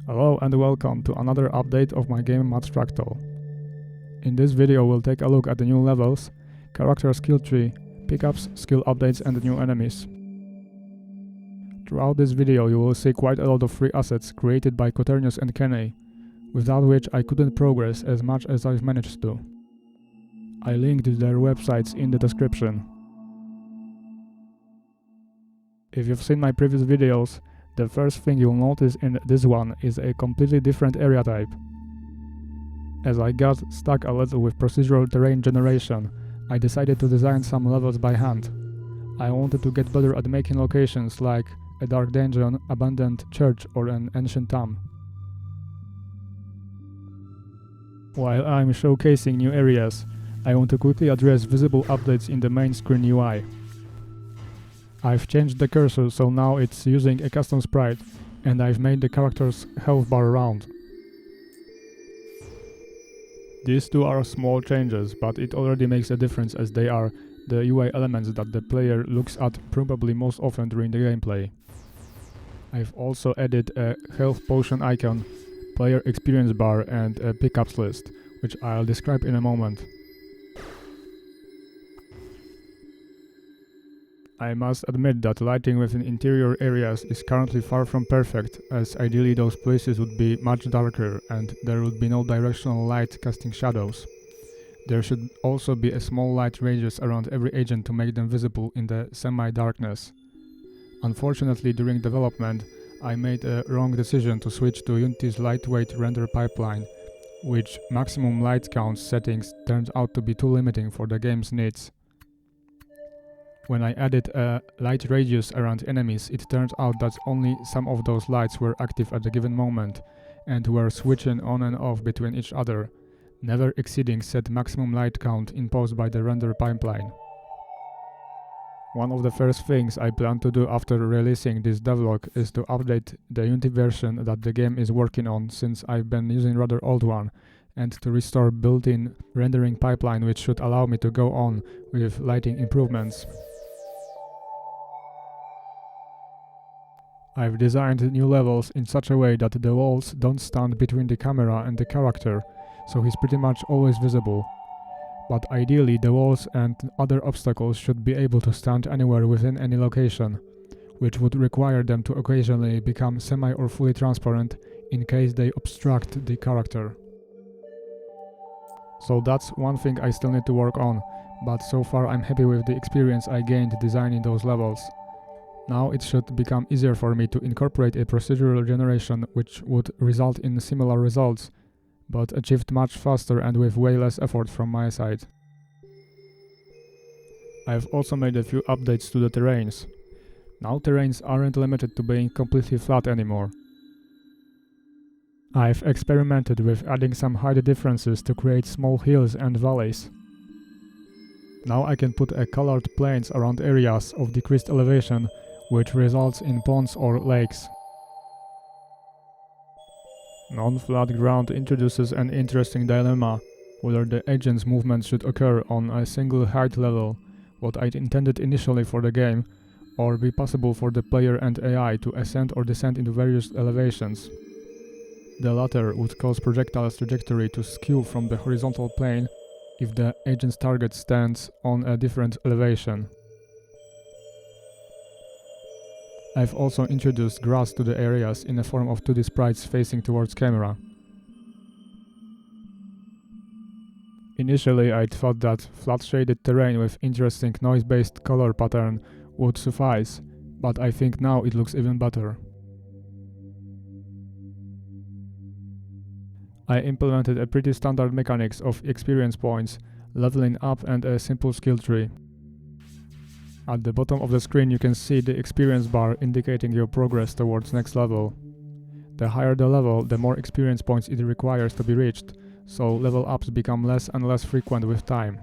Hello and welcome to another update of my game Madfractal. In this video we'll take a look at the new levels, character skill tree, pickups, skill updates and new enemies. Throughout this video you will see quite a lot of free assets created by Coternius and Kenny, without which I couldn't progress as much as I've managed to. I linked their websites in the description. If you've seen my previous videos, the first thing you'll notice in this one is a completely different area type. As I got stuck a little with procedural terrain generation, I decided to design some levels by hand. I wanted to get better at making locations like a dark dungeon, abandoned church or an ancient tomb. While I'm showcasing new areas, I want to quickly address visible updates in the main screen UI. I've changed the cursor so now it's using a custom sprite, and I've made the character's health bar round. These two are small changes, but it already makes a difference as they are the UI elements that the player looks at probably most often during the gameplay. I've also added a health potion icon, player experience bar and a pickups list, which I'll describe in a moment. I must admit that lighting within interior areas is currently far from perfect, as ideally those places would be much darker and there would be no directional light casting shadows. There should also be a small light radius around every agent to make them visible in the semi-darkness. Unfortunately, during development, I made a wrong decision to switch to Unity's lightweight render pipeline, which maximum light count settings turned out to be too limiting for the game's needs. When I added a light radius around enemies, it turned out that only some of those lights were active at a given moment and were switching on and off between each other, never exceeding set maximum light count imposed by the render pipeline. One of the first things I plan to do after releasing this devlog is to update the Unity version that the game is working on, since I've been using rather old one, and to restore built-in rendering pipeline, which should allow me to go on with lighting improvements. I've designed new levels in such a way that the walls don't stand between the camera and the character, so he's pretty much always visible. But ideally the walls and other obstacles should be able to stand anywhere within any location, which would require them to occasionally become semi or fully transparent in case they obstruct the character. So that's one thing I still need to work on, but so far I'm happy with the experience I gained designing those levels. Now it should become easier for me to incorporate a procedural generation which would result in similar results, but achieved much faster and with way less effort from my side. I've also made a few updates to the terrains. Now terrains aren't limited to being completely flat anymore. I've experimented with adding some height differences to create small hills and valleys. Now I can put a colored plains around areas of decreased elevation, which results in ponds or lakes. Non-flat ground introduces an interesting dilemma, whether the agent's movement should occur on a single height level, what I'd intended initially for the game, or be possible for the player and AI to ascend or descend into various elevations. The latter would cause projectile's trajectory to skew from the horizontal plane if the agent's target stands on a different elevation. I've also introduced grass to the areas in the form of 2D sprites facing towards camera. Initially I'd thought that flat shaded terrain with interesting noise-based color pattern would suffice, but I think now it looks even better. I implemented a pretty standard mechanics of experience points, leveling up and a simple skill tree. At the bottom of the screen you can see the experience bar indicating your progress towards next level. The higher the level, the more experience points it requires to be reached, so level ups become less and less frequent with time.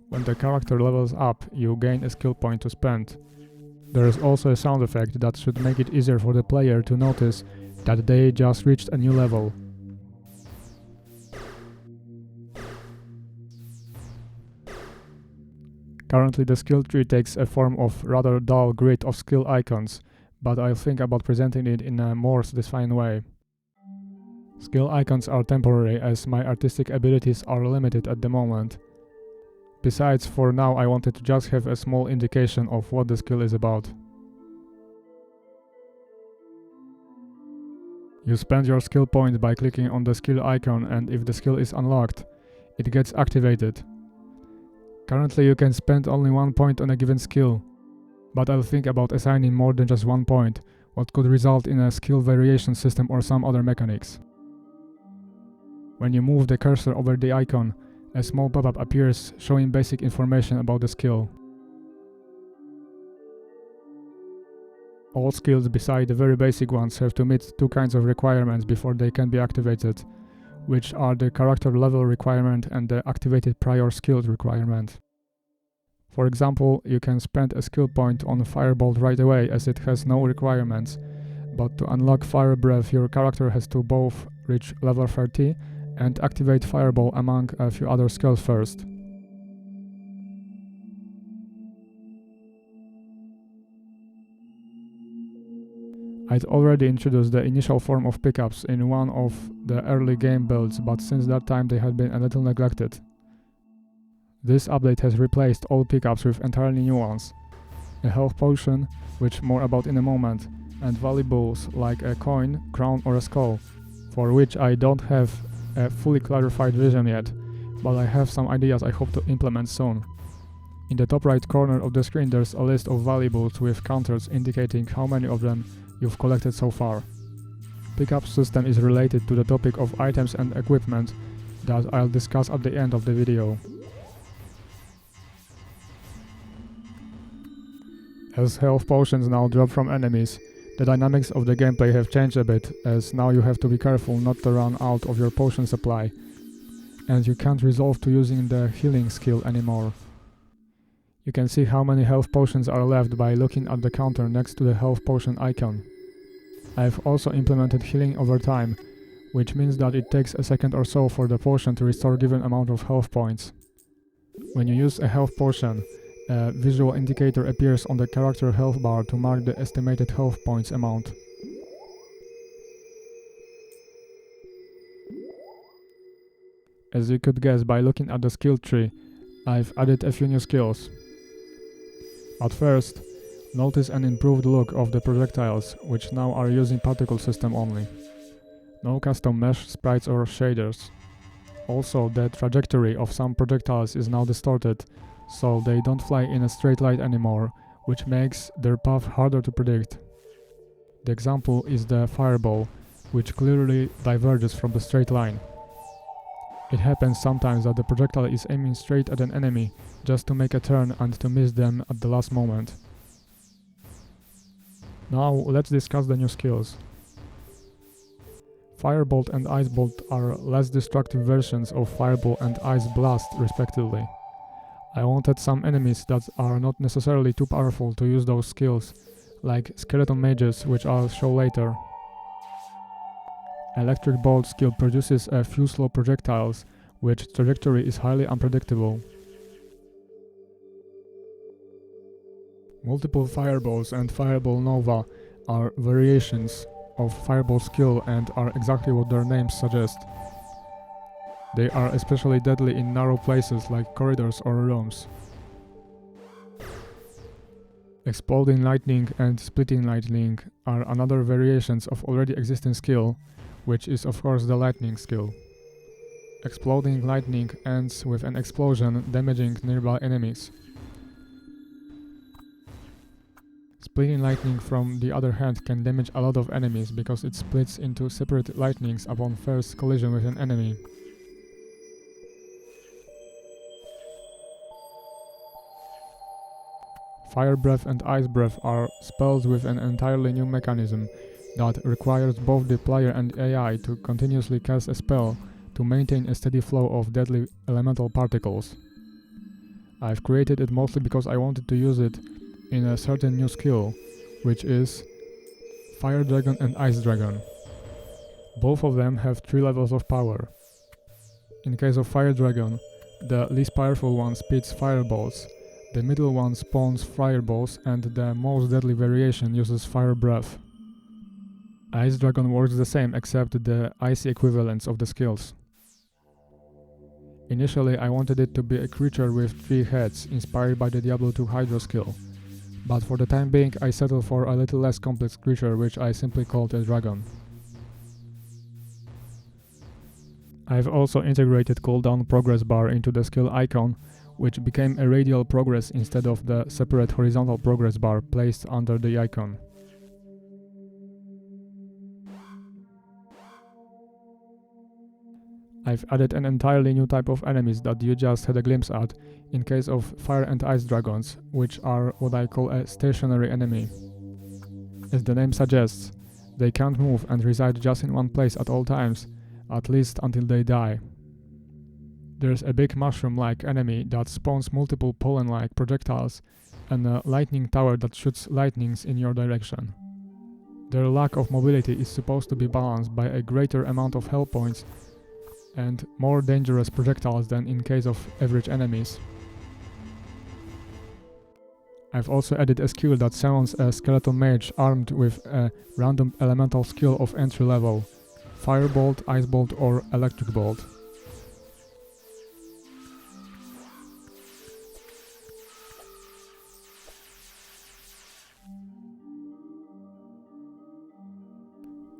When the character levels up, you gain a skill point to spend. There is also a sound effect that should make it easier for the player to notice that they just reached a new level. Currently the skill tree takes a form of rather dull grid of skill icons, but I'll think about presenting it in a more satisfying way. Skill icons are temporary as my artistic abilities are limited at the moment. Besides, for now I wanted to just have a small indication of what the skill is about. You spend your skill point by clicking on the skill icon, and if the skill is unlocked, it gets activated. Currently you can spend only 1 point on a given skill, but I'll think about assigning more than just 1 point, what could result in a skill variation system or some other mechanics. When you move the cursor over the icon, a small pop-up appears showing basic information about the skill. All skills beside the very basic ones have to meet 2 kinds of requirements before they can be activated, which are the character level requirement and the activated prior skills requirement. For example, you can spend a skill point on Firebolt right away as it has no requirements, but to unlock Fire Breath your character has to both reach level 30 and activate Fireball among a few other skills first. I'd already introduced the initial form of pickups in one of the early game builds, but since that time they had been a little neglected. This update has replaced all pickups with entirely new ones. A health potion, which more about in a moment, and valuables like a coin, crown or a skull, for which I don't have a fully clarified vision yet, but I have some ideas I hope to implement soon. In the top right corner of the screen there's a list of valuables with counters indicating how many of them you've collected so far. Pickup system is related to the topic of items and equipment that I'll discuss at the end of the video. As health potions now drop from enemies, the dynamics of the gameplay have changed a bit, as now you have to be careful not to run out of your potion supply, and you can't resolve to using the healing skill anymore. You can see how many health potions are left by looking at the counter next to the health potion icon. I've also implemented healing over time, which means that it takes a second or so for the potion to restore given amount of health points. When you use a health potion, a visual indicator appears on the character health bar to mark the estimated health points amount. As you could guess by looking at the skill tree, I've added a few new skills. At first, notice an improved look of the projectiles, which now are using particle system only. No custom mesh, sprites or shaders. Also, the trajectory of some projectiles is now distorted, so they don't fly in a straight line anymore, which makes their path harder to predict. The example is the fireball, which clearly diverges from the straight line. It happens sometimes that the projectile is aiming straight at an enemy just to make a turn and to miss them at the last moment. Now let's discuss the new skills. Firebolt and Icebolt are less destructive versions of Fireball and Ice Blast respectively. I wanted some enemies that are not necessarily too powerful to use those skills, like skeleton mages, which I'll show later. Electric Bolt skill produces a few slow projectiles, which trajectory is highly unpredictable. Multiple Fireballs and Fireball Nova are variations of Fireball skill and are exactly what their names suggest. They are especially deadly in narrow places like corridors or rooms. Exploding Lightning and Splitting Lightning are another variations of already existing skill, which is of course the lightning skill. Exploding Lightning ends with an explosion damaging nearby enemies. Splitting Lightning, from the other hand, can damage a lot of enemies because it splits into separate lightnings upon first collision with an enemy. Fire Breath and Ice Breath are spells with an entirely new mechanism that requires both the player and AI to continuously cast a spell to maintain a steady flow of deadly elemental particles. I've created it mostly because I wanted to use it in a certain new skill, which is Fire Dragon and Ice Dragon. Both of them have 3 levels of power. In case of Fire Dragon, the least powerful one spits fireballs, The middle one spawns fireballs and the most deadly variation uses fire breath. Ice Dragon works the same except the icy equivalents of the skills. Initially I wanted it to be a creature with 3 heads, inspired by the Diablo 2 Hydra skill, but for the time being I settled for a little less complex creature which I simply called a dragon. I've also integrated cooldown progress bar into the skill icon, which became a radial progress instead of the separate horizontal progress bar placed under the icon. I've added an entirely new type of enemies that you just had a glimpse at in case of fire and ice dragons, which are what I call a stationary enemy. As the name suggests, they can't move and reside just in one place at all times, at least until they die. There's a big mushroom-like enemy that spawns multiple pollen-like projectiles and a lightning tower that shoots lightnings in your direction. Their lack of mobility is supposed to be balanced by a greater amount of health points and more dangerous projectiles than in case of average enemies. I've also added a skill that summons a skeleton mage armed with a random elemental skill of entry level: Firebolt, Ice Bolt or Electric Bolt.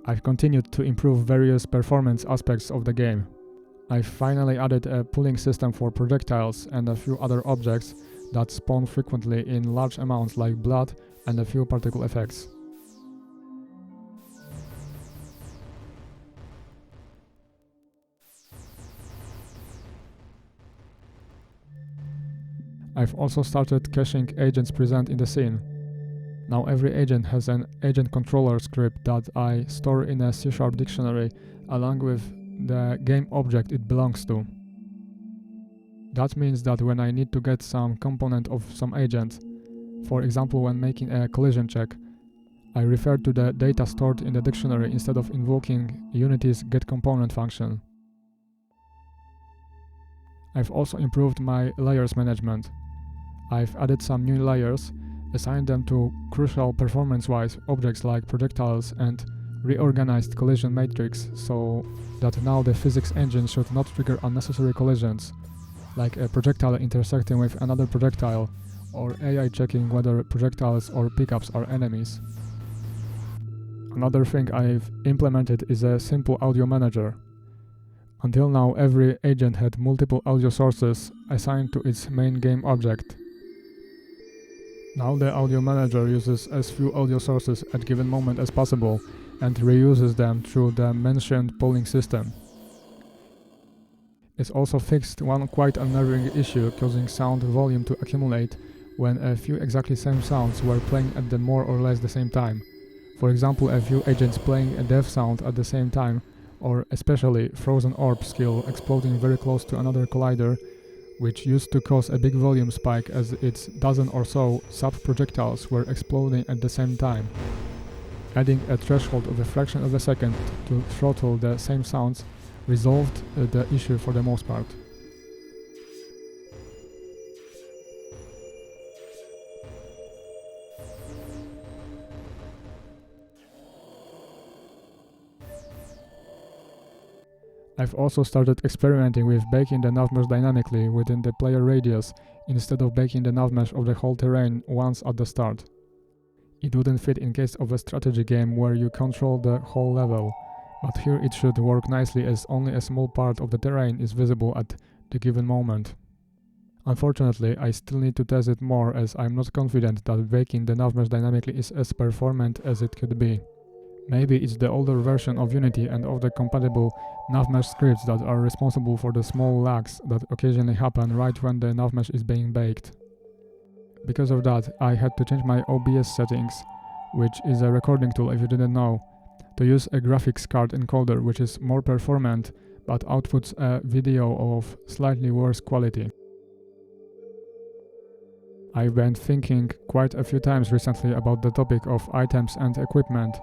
I've continued to improve various performance aspects of the game. I've finally added a pooling system for projectiles and a few other objects that spawn frequently in large amounts like blood and a few particle effects. I've also started caching agents present in the scene. Now every agent has an agent controller script that I store in a C# dictionary along with the game object it belongs to. That means that when I need to get some component of some agent, for example when making a collision check, I refer to the data stored in the dictionary instead of invoking Unity's getComponent function. I've also improved my layers management. I've added some new layers, assigned them to crucial performance-wise objects like projectiles, and reorganized collision matrix so that now the physics engine should not trigger unnecessary collisions, like a projectile intersecting with another projectile, or AI checking whether projectiles or pickups are enemies. Another thing I've implemented is a simple audio manager. Until now, every agent had multiple audio sources assigned to its main game object. Now the audio manager uses as few audio sources at a given moment as possible and reuses them through the mentioned polling system. It's also fixed one quite unnerving issue causing sound volume to accumulate when a few exactly same sounds were playing at the more or less the same time. For example, a few agents playing a death sound at the same time, or especially Frozen Orb skill exploding very close to another collider, which used to cause a big volume spike as its dozen or so sub-projectiles were exploding at the same time. Adding a threshold of a fraction of a second to throttle the same sounds resolved the issue for the most part. I've also started experimenting with baking the navmesh dynamically within the player radius instead of baking the navmesh of the whole terrain once at the start. It wouldn't fit in case of a strategy game where you control the whole level, but here it should work nicely as only a small part of the terrain is visible at the given moment. Unfortunately, I still need to test it more as I'm not confident that baking the navmesh dynamically is as performant as it could be. Maybe it's the older version of Unity and of the compatible navmesh scripts that are responsible for the small lags that occasionally happen right when the navmesh is being baked. Because of that, I had to change my OBS settings, which is a recording tool if you didn't know, to use a graphics card encoder which is more performant but outputs a video of slightly worse quality. I've been thinking quite a few times recently about the topic of items and equipment,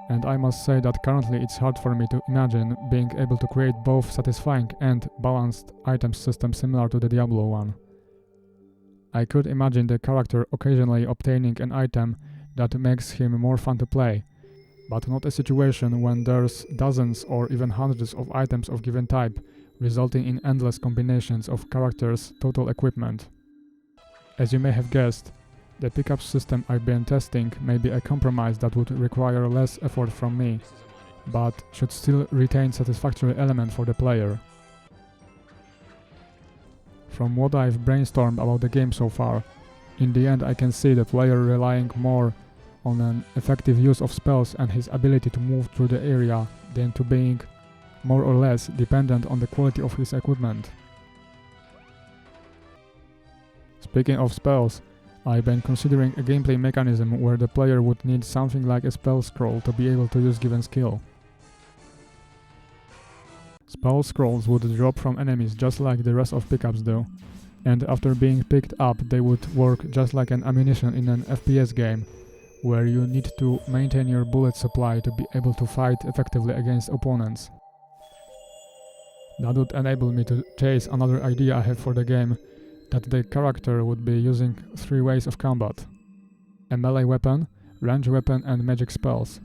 and I must say that currently it's hard for me to imagine being able to create both satisfying and balanced item system similar to the Diablo one. I could imagine the character occasionally obtaining an item that makes him more fun to play, but not a situation when there's dozens or even hundreds of items of given type, resulting in endless combinations of characters' total equipment. As you may have guessed, the pickup system I've been testing may be a compromise that would require less effort from me, but should still retain satisfactory element for the player. From what I've brainstormed about the game so far, in the end I can see the player relying more on an effective use of spells and his ability to move through the area than to being more or less dependent on the quality of his equipment. Speaking of spells, I've been considering a gameplay mechanism where the player would need something like a spell scroll to be able to use given skill. Spell scrolls would drop from enemies just like the rest of pickups do, and after being picked up they would work just like an ammunition in an FPS game, where you need to maintain your bullet supply to be able to fight effectively against opponents. That would enable me to chase another idea I have for the game, that the character would be using 3 ways of combat: a melee weapon, range weapon and magic spells.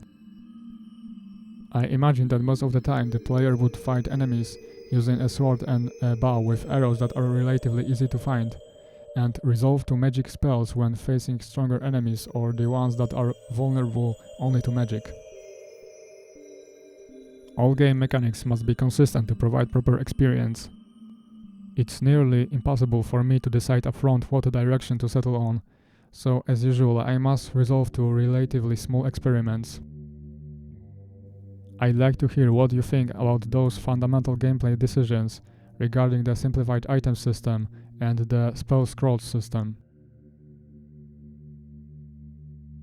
I imagine that most of the time the player would fight enemies using a sword and a bow with arrows that are relatively easy to find, and resolve to magic spells when facing stronger enemies or the ones that are vulnerable only to magic. All game mechanics must be consistent to provide proper experience. It's nearly impossible for me to decide upfront what direction to settle on, so as usual I must resort to relatively small experiments. I'd like to hear what you think about those fundamental gameplay decisions regarding the simplified item system and the spell scroll system.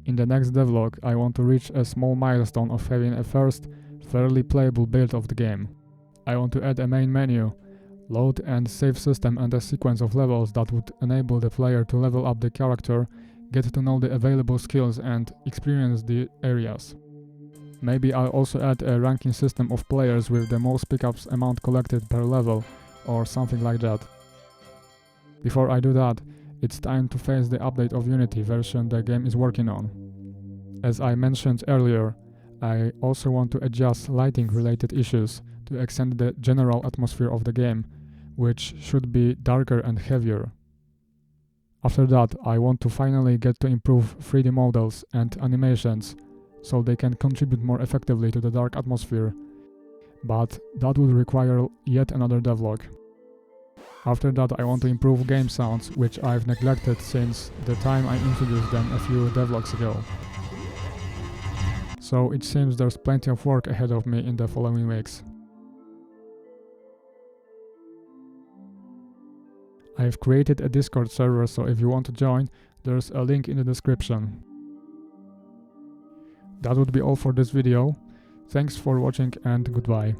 In the next devlog, I want to reach a small milestone of having a first, fairly playable build of the game. I want to add a main menu, load and save system and a sequence of levels that would enable the player to level up the character, get to know the available skills and experience the areas. Maybe I'll also add a ranking system of players with the most pickups amount collected per level, or something like that. Before I do that, it's time to face the update of Unity version the game is working on. As I mentioned earlier, I also want to adjust lighting related issues to extend the general atmosphere of the game, which should be darker and heavier. After that, I want to finally get to improve 3D models and animations so they can contribute more effectively to the dark atmosphere, but that would require yet another devlog. After that I want to improve game sounds, which I've neglected since the time I introduced them a few devlogs ago. So it seems there's plenty of work ahead of me in the following weeks. I've created a Discord server, so if you want to join, there's a link in the description. That would be all for this video. Thanks for watching and goodbye.